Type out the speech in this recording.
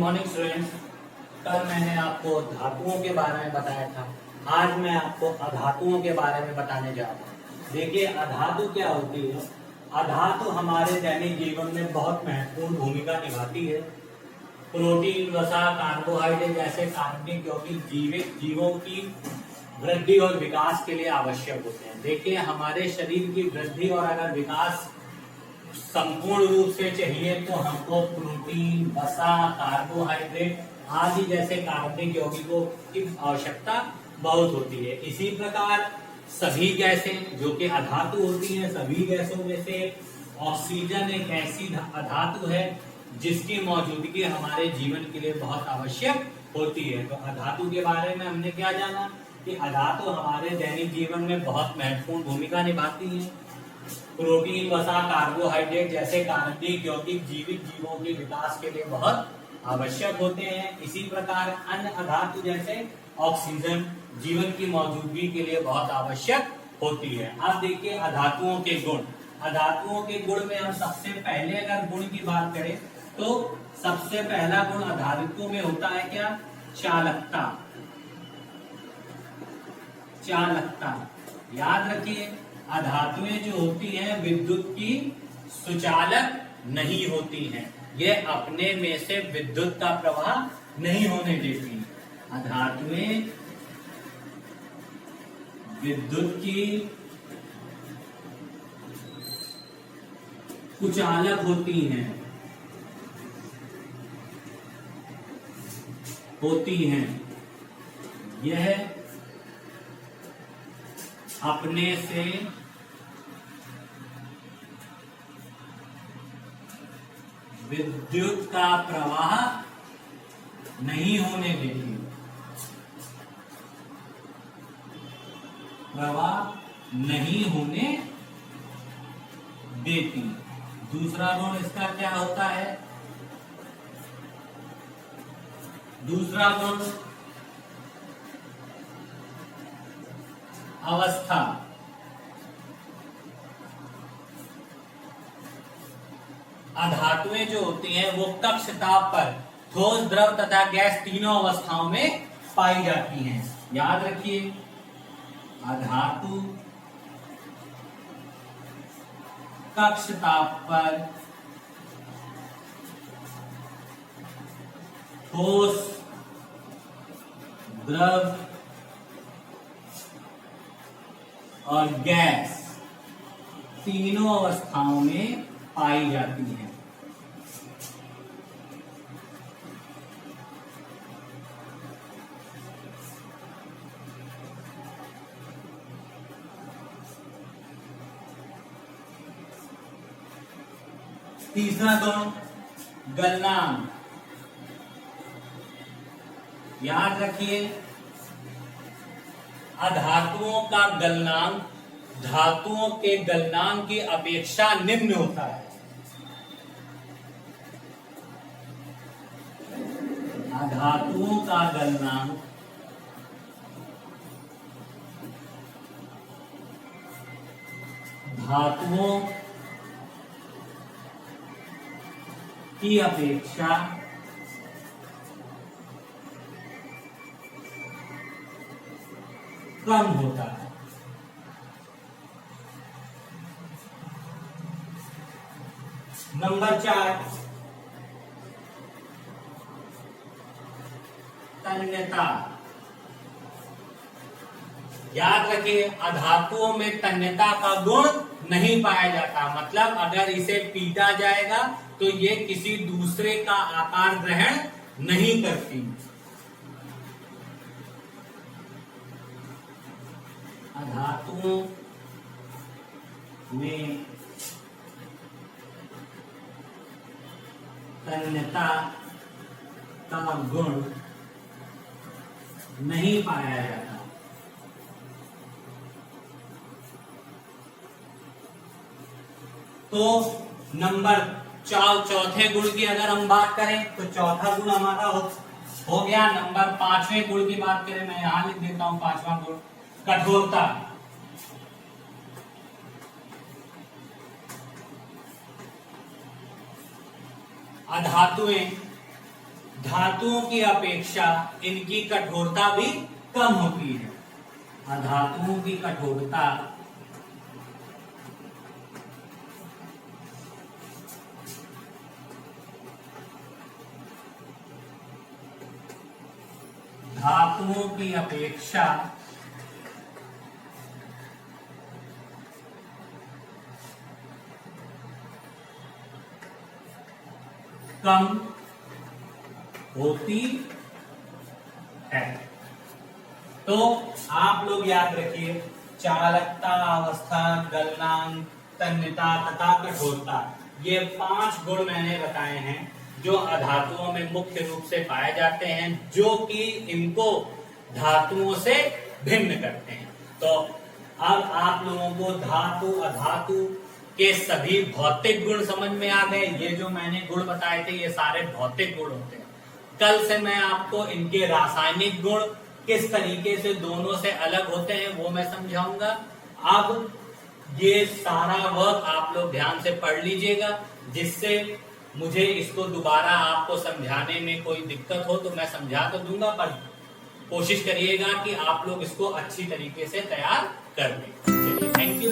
Morning students. कल मैंने आपको धातुओं के बारे में बताया था। आज मैं आपको अधातुओं के बारे में बताने जा रहा हूँ। देखिए, अधातु क्या होती है। अधातु हमारे दैनिक जीवन में बहुत महत्वपूर्ण भूमिका निभाती है। प्रोटीन, वसा, कार्बोहाइड्रेट जैसे कार्बनिक यौगिक जीवित जीवों की वृद्धि और विकास के लिए आवश्यक होते हैं। देखिए, हमारे शरीर की वृद्धि और अगर विकास संपूर्ण रूप से चाहिए तो हमको प्रोटीन, वसा, कार्बोहाइड्रेट आदि जैसे कार्बनिक यौगिकों की आवश्यकता बहुत होती है। इसी प्रकार सभी गैसें जो कि अधातु होती हैं, सभी गैसों में से ऑक्सीजन एक ऐसी अधातु है जिसकी मौजूदगी हमारे जीवन के लिए बहुत आवश्यक होती है। तो अधातु के बारे में हमने क्या जाना कि अधातु हमारे दैनिक जीवन में बहुत महत्वपूर्ण भूमिका निभाती है। प्रोटीन, वसा, कार्बोहाइड्रेट जैसे कार्बनिक यौगिक जीवित जीवों के विकास के लिए बहुत आवश्यक होते हैं। इसी प्रकार अन्य अधातु जैसे ऑक्सीजन जीवन की मौजूदगी के लिए बहुत आवश्यक होती है। अब देखिए अधातुओं के गुण। अधातुओं के गुण में हम सबसे पहले अगर गुण की बात करें तो सबसे पहला गुण अधातुओं में होता है क्या? चालकता। चालकता याद रखिए, अधातुएं जो होती हैं विद्युत की सुचालक नहीं होती हैं। ये अपने में से विद्युत का प्रवाह नहीं होने देती। अधातुएं विद्युत की कुचालक होती हैं यह अपने से विद्युत का प्रवाह नहीं होने देती। प्रवाह नहीं होने देती। दूसरा गुण इसका क्या होता है? दूसरा गुण अवस्था। अधातुएं जो होती हैं वो कक्ष ताप पर ठोस, द्रव तथा गैस तीनों अवस्थाओं में पाई जाती हैं। याद रखिए, अधातु कक्ष ताप पर ठोस, द्रव और गैस तीनों अवस्थाओं में पाई जाती है। तीसरा गुण गलनांक। याद रखिए, अधातुओं का गलनांक धातुओं के गलनांक की अपेक्षा निम्न होता है। अधातुओं का गलनांक धातुओं की अपेक्षा कम होता है। नंबर 4 तन्यता। याद रखिए, अधातुओं में तन्यता का गुण नहीं पाया जाता। मतलब अगर इसे पीटा जाएगा तो ये किसी दूसरे का आकार ग्रहण नहीं करती। अधातुओं में तन्यता का गुण नहीं पाया जाता। तो नंबर चौथे गुण की अगर हम बात करें तो चौथा गुण हमारा हो गया। नंबर 5वें गुण की बात करें, मैं यहां लिख देता हूं 5वां गुण कठोरता। अधातुएं धातुओं की अपेक्षा इनकी कठोरता भी कम होती है। अधातुओं की कठोरता धातुओं की अपेक्षा कम होती है। तो आप लोग याद रखिए, चालकता, अवस्थान, गलनांक, तन्यता तथा कठोरता, ये 5 गुण मैंने बताए हैं जो अधातुओं में मुख्य रूप से पाए जाते हैं, जो कि इनको धातुओं से भिन्न करते हैं। तो अब आप लोगों को धातु अधातु के सभी भौतिक गुण समझ में आ गए। ये जो मैंने गुण बताए थे ये सारे भौतिक गुण होते हैं। कल से मैं आपको इनके रासायनिक गुण किस तरीके से दोनों से अलग होते हैं वो मैं समझाऊंगा। अब ये सारा वर्क आप लोग ध्यान से पढ़ लीजिएगा, जिससे मुझे इसको दोबारा आपको समझाने में कोई दिक्कत हो तो मैं समझा तो दूंगा, पर कोशिश करिएगा कि आप लोग इसको अच्छी तरीके से तैयार कर लें। चलिए, थैंक यू।